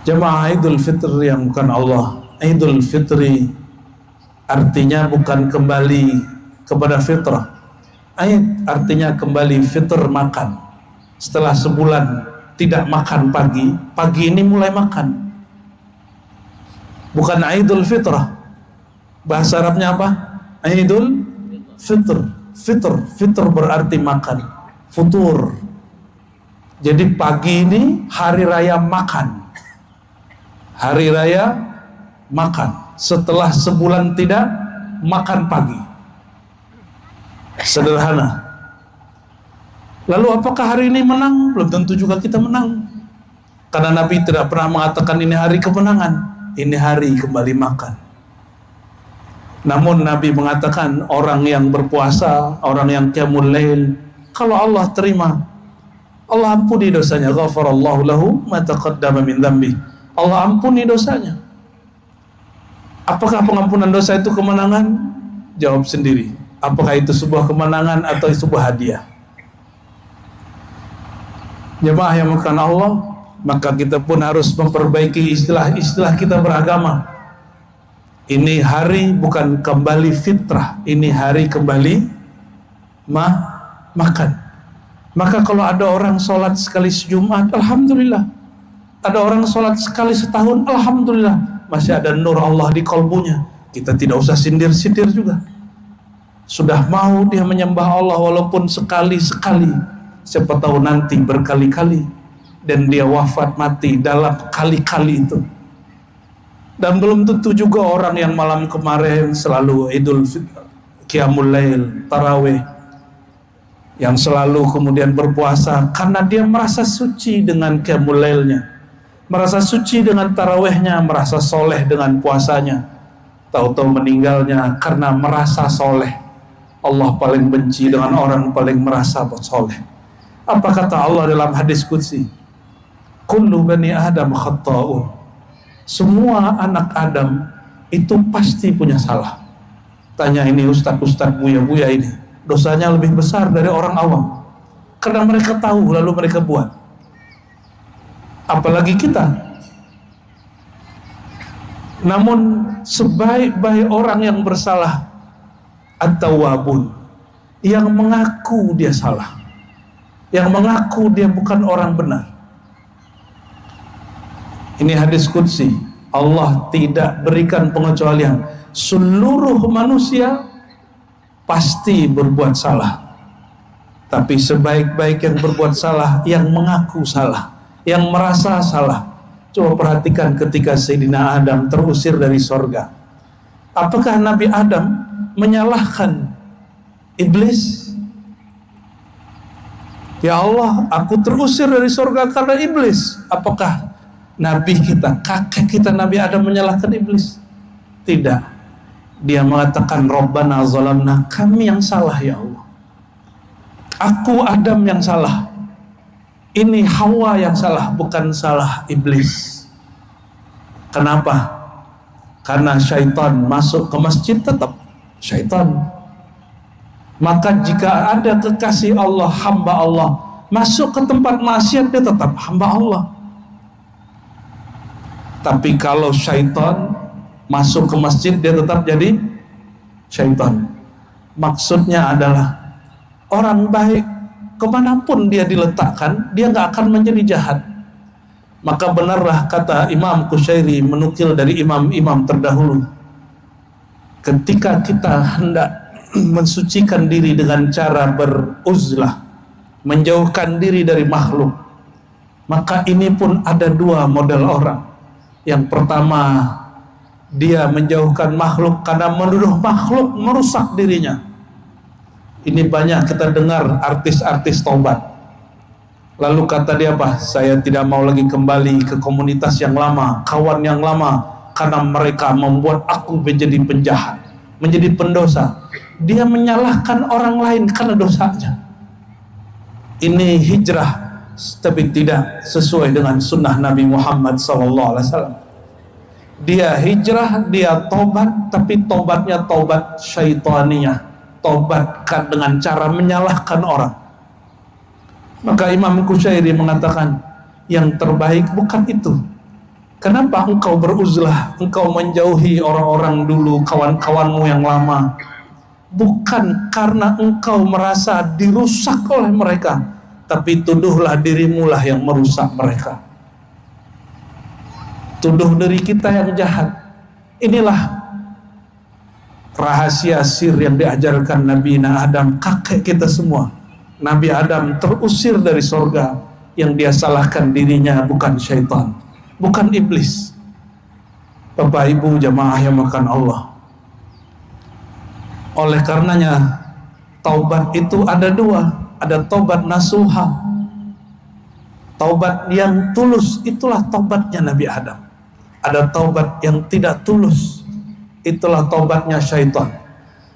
Jemaah, Idul Fitri yang bukan Allah, Idul Fitri artinya bukan kembali kepada fitrah. Aid artinya kembali fitr, makan. Setelah sebulan tidak makan pagi, pagi ini mulai makan. Bukan Idul Fitrah. Bahasa Arabnya apa? Idul Fitr. Fitr berarti makan. Futur. Jadi pagi ini hari raya makan. Hari raya makan. Setelah sebulan tidak makan pagi. Sederhana. Lalu apakah hari ini menang? Belum tentu juga kita menang. Karena Nabi tidak pernah mengatakan ini hari kemenangan. Ini hari kembali makan. Namun Nabi mengatakan orang yang berpuasa, orang yang qiyamul lail, kalau Allah terima, Allah ampuni dosanya. Ghafarallahu lahu ma taqaddama min dzambi. Allah ampuni dosanya. Apakah pengampunan dosa itu kemenangan? Jawab sendiri. Apakah itu sebuah kemenangan atau sebuah hadiah? Jemaah yang bukan Allah, maka kita pun harus memperbaiki istilah-istilah kita beragama. Ini hari bukan kembali fitrah, ini hari kembali makan. Maka kalau ada orang sholat sekali sejumat, alhamdulillah. Ada orang sholat sekali setahun, alhamdulillah. Masih ada nur Allah di kolbunya. Kita tidak usah sindir-sindir juga. Sudah mau dia menyembah Allah walaupun sekali-sekali, siapa tahu nanti berkali-kali, dan dia wafat mati dalam kali-kali itu. Dan belum tentu juga orang yang malam kemarin selalu Idul Fitri, Qiyamul Lail, Tarawih, yang selalu kemudian berpuasa karena dia merasa suci dengan Qiyamul Lailnya, merasa suci dengan Tarawihnya, merasa soleh dengan puasanya. Tahu-tahu meninggalnya karena merasa soleh. Allah paling benci dengan orang paling merasa soleh. Apa kata Allah dalam hadis qudsi? Kullu bani Adam khatta'un. Semua anak Adam itu pasti punya salah. Tanya ini ustaz-ustaz buya-buya ini, dosanya lebih besar dari orang awam. Karena mereka tahu lalu mereka buat. Apalagi kita. Namun sebaik-baik orang yang bersalah, at-tawwabun, yang mengaku dia salah, yang mengaku dia bukan orang benar. Ini hadis qudsi. Allah tidak berikan pengecualian. Seluruh manusia pasti berbuat salah. Tapi sebaik-baik yang berbuat salah, yang mengaku salah, yang merasa salah. Coba perhatikan ketika Sayyidina Adam terusir dari sorga. Apakah Nabi Adam menyalahkan iblis? Ya Allah, aku terusir dari sorga karena iblis. Apakah Nabi kita, kakek kita Nabi Adam menyalahkan iblis? Tidak. Dia mengatakan Rabbana zalamna, kami yang salah ya Allah. Aku Adam yang salah. Ini Hawa yang salah, bukan salah iblis. Kenapa? Karena syaitan masuk ke masjid tetap syaitan. Maka jika ada kekasih Allah, hamba Allah, masuk ke tempat maksiat, dia tetap hamba Allah. Tapi kalau syaitan masuk ke masjid, dia tetap jadi syaitan. Maksudnya adalah orang baik kemanapun dia diletakkan, dia nggak akan menjadi jahat. Maka benarlah kata Imam Qushairi menukil dari imam-imam terdahulu, ketika kita hendak mensucikan diri dengan cara beruzlah, menjauhkan diri dari makhluk, maka ini pun ada dua model orang. Yang pertama, dia menjauhkan makhluk karena menuduh makhluk merusak dirinya. Ini banyak kita dengar artis-artis taubat. Lalu kata dia apa? Saya tidak mau lagi kembali ke komunitas yang lama, kawan yang lama, karena mereka membuat aku menjadi penjahat, menjadi pendosa. Dia menyalahkan orang lain karena dosanya. Ini hijrah, tapi tidak sesuai dengan sunnah Nabi Muhammad SAW. Dia hijrah, dia tobat, tapi tobatnya tobat syaitaniyah, tobatkan dengan cara menyalahkan orang. Maka Imam Qushairi mengatakan yang terbaik bukan itu. Kenapa engkau beruzlah, engkau menjauhi orang-orang dulu, kawan-kawanmu yang lama? Bukan karena engkau merasa dirusak oleh mereka, tapi tuduhlah dirimu lah yang merusak mereka. Tuduh diri kita yang jahat. Inilah rahasia sir yang diajarkan Nabi Adam, kakek kita semua. Nabi Adam terusir dari sorga, yang dia salahkan dirinya bukan syaitan, bukan iblis. Bapak Ibu jamaah yang makan Allah, oleh karenanya taubat itu ada dua. Ada taubat nasuha, taubat yang tulus, itulah taubatnya Nabi Adam. Ada taubat yang tidak tulus, itulah taubatnya syaitan.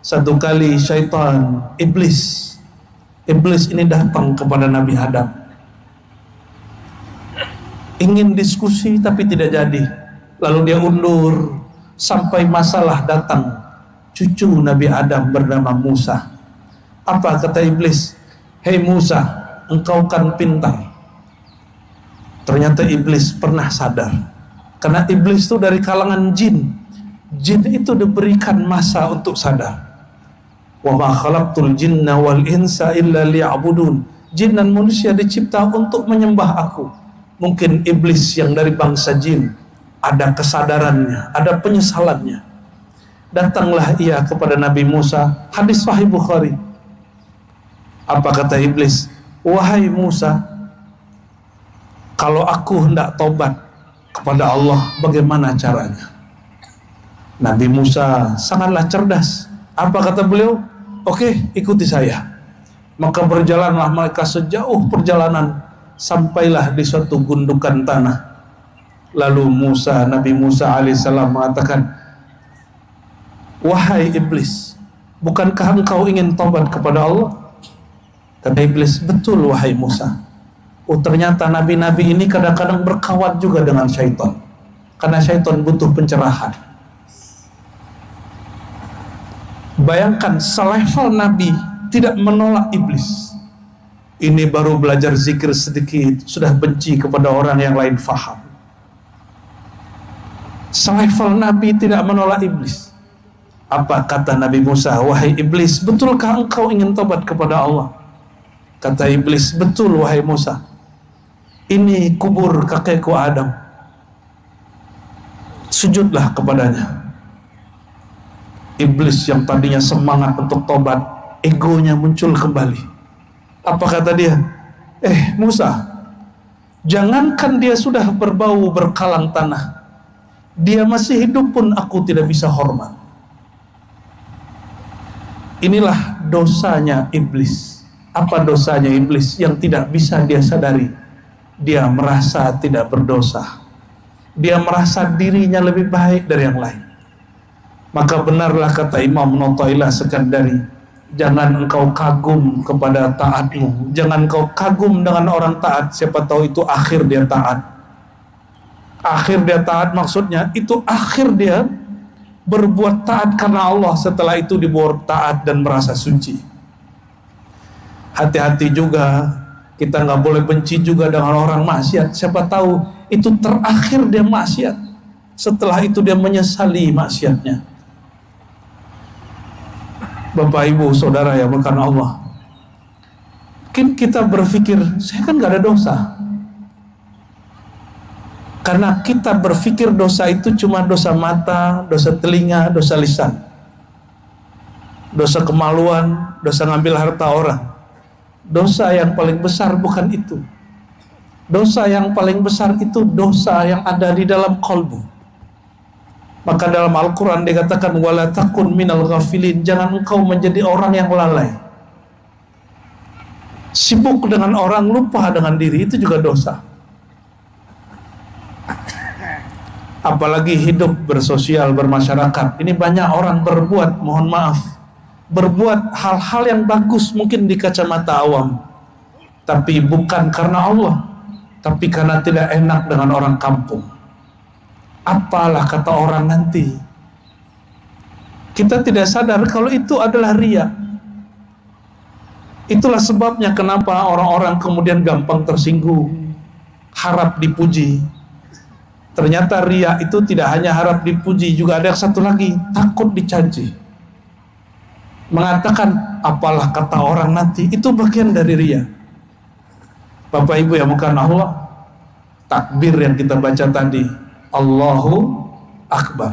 Satu kali syaitan, iblis ini datang kepada Nabi Adam, ingin diskusi tapi tidak jadi. Lalu dia undur sampai masalah datang cucu Nabi Adam bernama Musa. Apa kata iblis? Hei Musa, engkau kan pintar. Ternyata iblis pernah sadar, karena iblis itu dari kalangan jin. Jin itu diberikan masa untuk sadar. Wa ma khalaqtul jinna wal insa illa liya'budun. Jin dan manusia dicipta untuk menyembah aku. Mungkin iblis yang dari bangsa jin ada kesadarannya, ada penyesalannya. Datanglah ia kepada Nabi Musa. Hadis Sahih Bukhari. Apa kata iblis? Wahai Musa, kalau aku hendak tobat kepada Allah, bagaimana caranya? Nabi Musa sangatlah cerdas. Apa kata beliau? Oke, ikuti saya. Maka berjalanlah mereka sejauh perjalanan, sampailah di suatu gundukan tanah. Lalu Nabi Musa alaihissalam mengatakan, wahai iblis, bukankah engkau ingin tobat kepada Allah? Kata iblis, betul wahai Musa. Oh, ternyata nabi-nabi ini kadang-kadang berkawan juga dengan syaitan, karena syaitan butuh pencerahan. Bayangkan, selevel nabi tidak menolak iblis. Ini baru belajar zikir sedikit, sudah benci kepada orang yang lain faham. Selevel nabi tidak menolak iblis. Apa kata Nabi Musa? Wahai iblis, betulkah engkau ingin tobat kepada Allah? Kata iblis, betul wahai Musa. Ini kubur kakekku Adam, sujudlah kepadanya. Iblis yang tadinya semangat untuk tobat, egonya muncul kembali. Apa kata dia? Musa, jangankan dia sudah berbau berkalang tanah, dia masih hidup pun aku tidak bisa hormat. Inilah dosanya iblis. Apa dosanya iblis yang tidak bisa dia sadari? Dia merasa tidak berdosa. Dia merasa dirinya lebih baik dari yang lain. Maka benarlah kata Imam Nu'taillah Sekandari, jangan engkau kagum kepada taatmu, jangan engkau kagum dengan orang taat. Siapa tahu itu akhir dia taat. Akhir dia taat maksudnya itu akhir dia berbuat taat karena Allah, setelah itu dibuat taat dan merasa suci. Hati-hati juga, kita nggak boleh benci juga dengan orang maksiat. Siapa tahu itu terakhir dia maksiat, setelah itu dia menyesali maksiatnya. Bapak Ibu Saudara yang bukan Allah, mungkin kita berpikir saya kan nggak ada dosa, karena kita berpikir dosa itu cuma dosa mata, dosa telinga, dosa lisan, dosa kemaluan, dosa ngambil harta orang. Dosa yang paling besar bukan itu. Dosa yang paling besar itu dosa yang ada di dalam qalbu. Maka dalam Al-Quran dikatakan wala takun minal ghafilin, jangan engkau menjadi orang yang lalai. Sibuk dengan orang, lupa dengan diri, itu juga dosa. Apalagi hidup bersosial, bermasyarakat. Ini banyak orang berbuat, mohon maaf, berbuat hal-hal yang bagus mungkin di kacamata awam, tapi bukan karena Allah, tapi karena tidak enak dengan orang kampung. Apalah kata orang nanti. Kita tidak sadar kalau itu adalah riya. Itulah sebabnya kenapa orang-orang kemudian gampang tersinggung, harap dipuji. Ternyata riya itu tidak hanya harap dipuji, juga ada yang satu lagi, takut dicaci. Mengatakan apalah kata orang nanti, itu bagian dari riya. Bapak Ibu yang bukan Allah, takbir yang kita baca tadi, Allahu Akbar,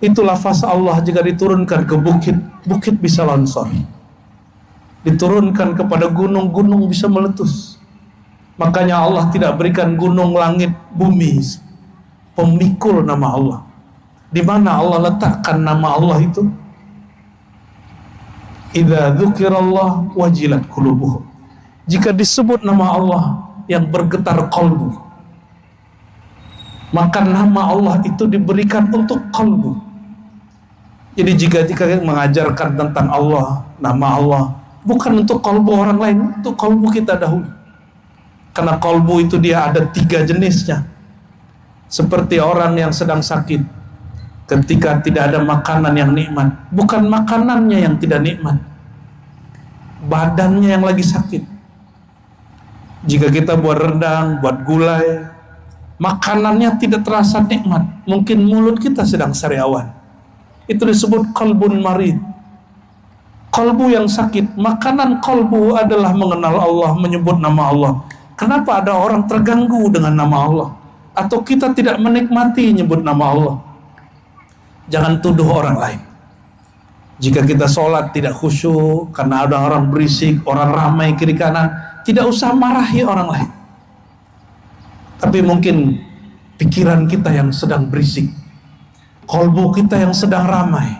itu lafaz Allah jika diturunkan ke bukit, bukit bisa longsor. Diturunkan kepada gunung, gunung bisa meletus. Makanya Allah tidak berikan gunung, langit, bumi pemikul nama Allah. Di mana Allah letakkan nama Allah itu? Idza dzukirallah wajilat qulubuhum. Jika disebut nama Allah yang bergetar kalbu, maka nama Allah itu diberikan untuk kalbu. Jadi jika mengajarkan tentang Allah, nama Allah, bukan untuk kalbu orang lain, untuk kalbu kita dahulu. Karena kalbu itu dia ada 3 jenisnya. Seperti orang yang sedang sakit, ketika tidak ada makanan yang nikmat, bukan makanannya yang tidak nikmat, badannya yang lagi sakit. Jika kita buat rendang, buat gulai, makanannya tidak terasa nikmat, mungkin mulut kita sedang sariawan, itu disebut qalbun marid, kalbu yang sakit. Makanan kalbu adalah mengenal Allah, menyebut nama Allah. Kenapa ada orang terganggu dengan nama Allah, atau kita tidak menikmati nyebut nama Allah? Jangan tuduh orang lain. Jika kita sholat tidak khusyuk karena ada orang berisik, orang ramai kiri kanan, tidak usah marahi orang lain. Tapi mungkin pikiran kita yang sedang berisik, kalbu kita yang sedang ramai.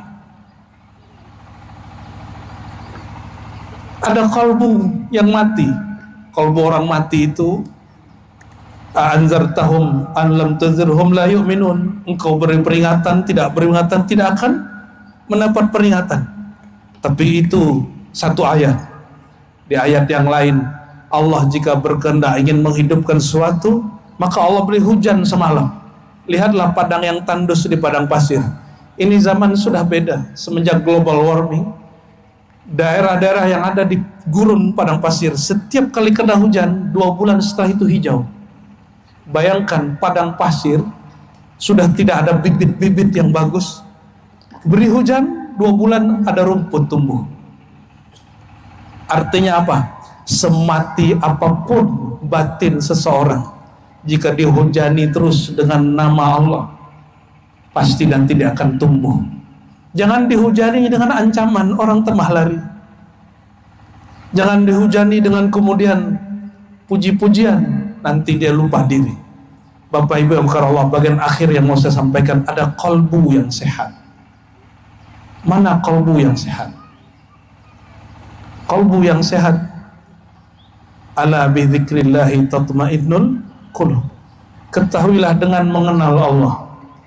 Ada kalbu yang mati. Kalbu orang mati itu, anzartahum an lam tuzirhum la yu'minun. Engkau beri peringatan, tidak peringatan, tidak akan mendapat peringatan. Tapi itu satu ayat. Di ayat yang lain, Allah jika berkehendak ingin menghidupkan sesuatu, maka Allah beri hujan semalam. Lihatlah padang yang tandus di padang pasir. Ini zaman sudah beda semenjak global warming. Daerah-daerah yang ada di gurun padang pasir, setiap kali kena hujan 2 bulan setelah itu hijau. Bayangkan padang pasir sudah tidak ada bibit-bibit yang bagus, beri hujan 2 bulan ada rumput tumbuh. Artinya apa? Semati apapun batin seseorang, jika dihujani terus dengan nama Allah, pasti dan tidak akan tumbuh. Jangan dihujani dengan ancaman, orang temah lari. Jangan dihujani dengan kemudian puji-pujian, nanti dia lupa diri. Bapak Ibu yang bukan Allah, bagian akhir yang mau saya sampaikan, ada kalbu yang sehat. Mana kalbu yang sehat? Kalbu yang sehat, ala bi dzikrillahi tatmainnul qulub. Ketahuilah dengan mengenal Allah,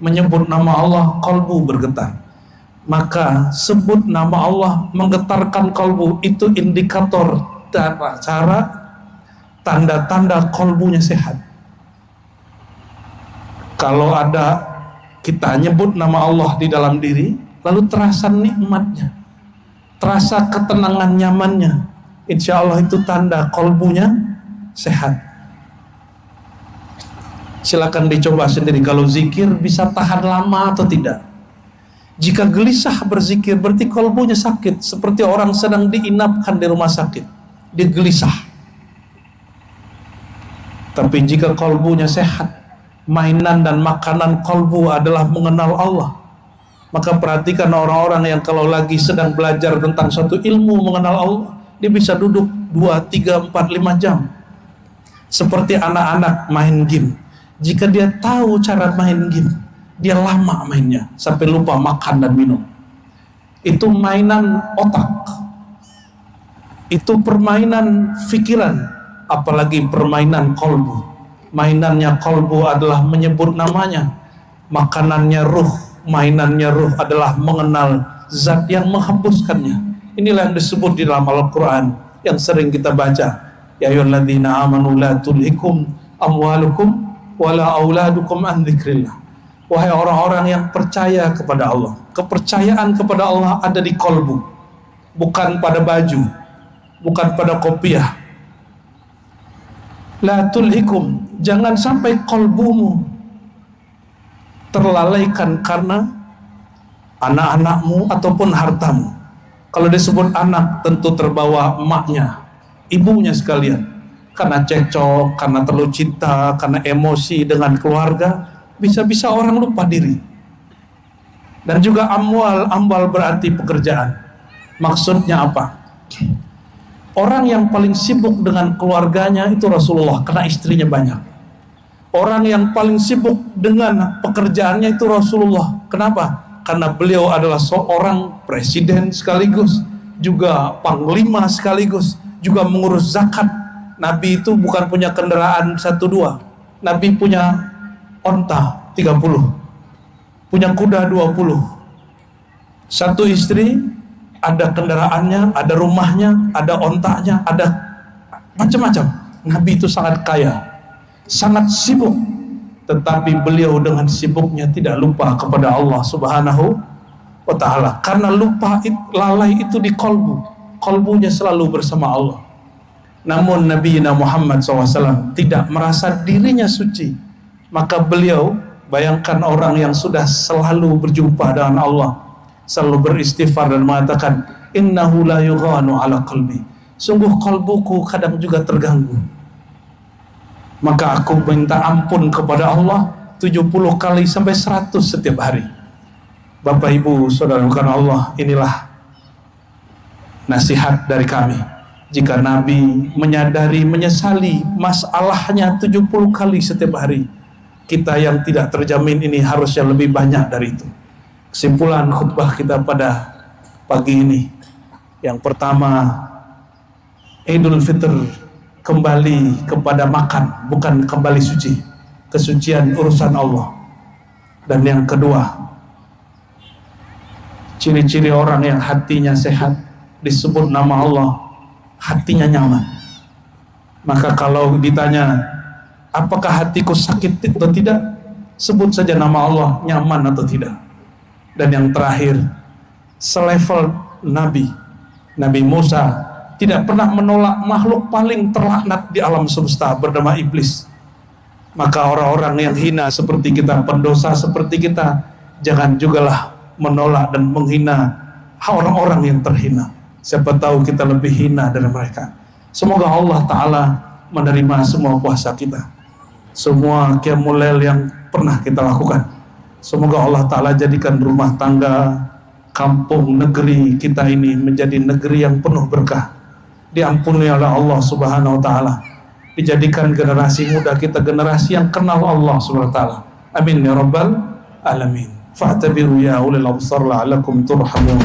menyebut nama Allah, kalbu bergetar. Maka sebut nama Allah menggetarkan kalbu, itu indikator cara tanda-tanda kalbunya sehat. Kalau ada kita nyebut nama Allah di dalam diri, lalu terasa nikmatnya, terasa ketenangan nyamannya, insya Allah itu tanda kalbunya sehat. Silakan dicoba sendiri, kalau zikir bisa tahan lama atau tidak. Jika gelisah berzikir, berarti kalbunya sakit, seperti orang sedang diinapkan di rumah sakit, dia gelisah. Tapi jika kalbunya sehat, mainan dan makanan kalbu adalah mengenal Allah, maka perhatikan orang-orang yang kalau lagi sedang belajar tentang suatu ilmu mengenal Allah, dia bisa duduk 2, 3, 4, 5 jam. Seperti anak-anak main game, jika dia tahu cara main game, dia lama mainnya sampai lupa makan dan minum. Itu mainan otak, itu permainan pikiran, apalagi permainan kalbu. Mainannya kalbu adalah menyebut namanya, makanannya ruh, mainannya ruh adalah mengenal zat yang menghembuskannya. Inilah yang disebut di dalam Al-Quran yang sering kita baca, ya ayyuhalladzina amanu la tulhikum amwalukum wala auladukum an dzikrillah. Wahai orang-orang yang percaya kepada Allah, kepercayaan kepada Allah ada di kalbu, bukan pada baju, bukan pada kopiah. La tulhikum, jangan sampai kalbumu terlalaikan karena anak-anakmu ataupun hartamu. Kalau disebut anak tentu terbawa emaknya, ibunya sekalian. Karena cekcok, karena terlalu cinta, karena emosi dengan keluarga, bisa-bisa orang lupa diri. Dan juga ambal berarti pekerjaan. Maksudnya apa? Orang yang paling sibuk dengan keluarganya itu Rasulullah, karena istrinya banyak. Orang yang paling sibuk dengan pekerjaannya itu Rasulullah. Kenapa? Karena beliau adalah seorang presiden sekaligus, juga panglima sekaligus, juga mengurus zakat. Nabi itu bukan punya kendaraan 1-2. Nabi punya onta 30, punya kuda 20. Satu istri, ada kendaraannya, ada rumahnya, ada ontanya, ada macam-macam. Nabi itu sangat kaya, sangat sibuk. Tetapi beliau dengan sibuknya tidak lupa kepada Allah Subhanahu wa ta'ala. Karena lalai itu di kolbu. Kolbunya selalu bersama Allah. Namun Nabi Muhammad SAW tidak merasa dirinya suci. Maka beliau, bayangkan orang yang sudah selalu berjumpa dengan Allah, selalu beristighfar dan mengatakan, innahu la yughanu ala qalbi. Sungguh kolbuku kadang juga terganggu. Maka aku minta ampun kepada Allah 70 kali sampai 100 setiap hari. Bapak Ibu Saudara karena Allah, inilah nasihat dari kami. Jika Nabi menyadari, menyesali masalahnya 70 kali setiap hari, kita yang tidak terjamin ini harusnya lebih banyak dari itu. Kesimpulan khutbah kita pada pagi ini, yang pertama, Idul Fitr kembali kepada makan, bukan kembali suci. Kesucian urusan Allah. Dan yang kedua, ciri-ciri orang yang hatinya sehat, disebut nama Allah, hatinya nyaman. Maka kalau ditanya, apakah hatiku sakit atau tidak, sebut saja nama Allah, nyaman atau tidak. Dan yang terakhir, selevel Nabi Musa tidak pernah menolak makhluk paling terlaknat di alam semesta bernama iblis. Maka orang-orang yang hina seperti kita, pendosa seperti kita, jangan jugalah menolak dan menghina orang-orang yang terhina. Siapa tahu kita lebih hina dari mereka. Semoga Allah Ta'ala menerima semua puasa kita, semua qiyamul lail yang pernah kita lakukan. Semoga Allah Ta'ala jadikan rumah tangga, kampung, negeri kita ini menjadi negeri yang penuh berkah. Diampuni oleh Allah Subhanahu wa ta'ala. Dijadikan generasi muda kita generasi yang kenal Allah Subhanahu wa ta'ala. Amin ya rabbal alamin. Fa'tabiru ya ulil absar la'alakum turhamun.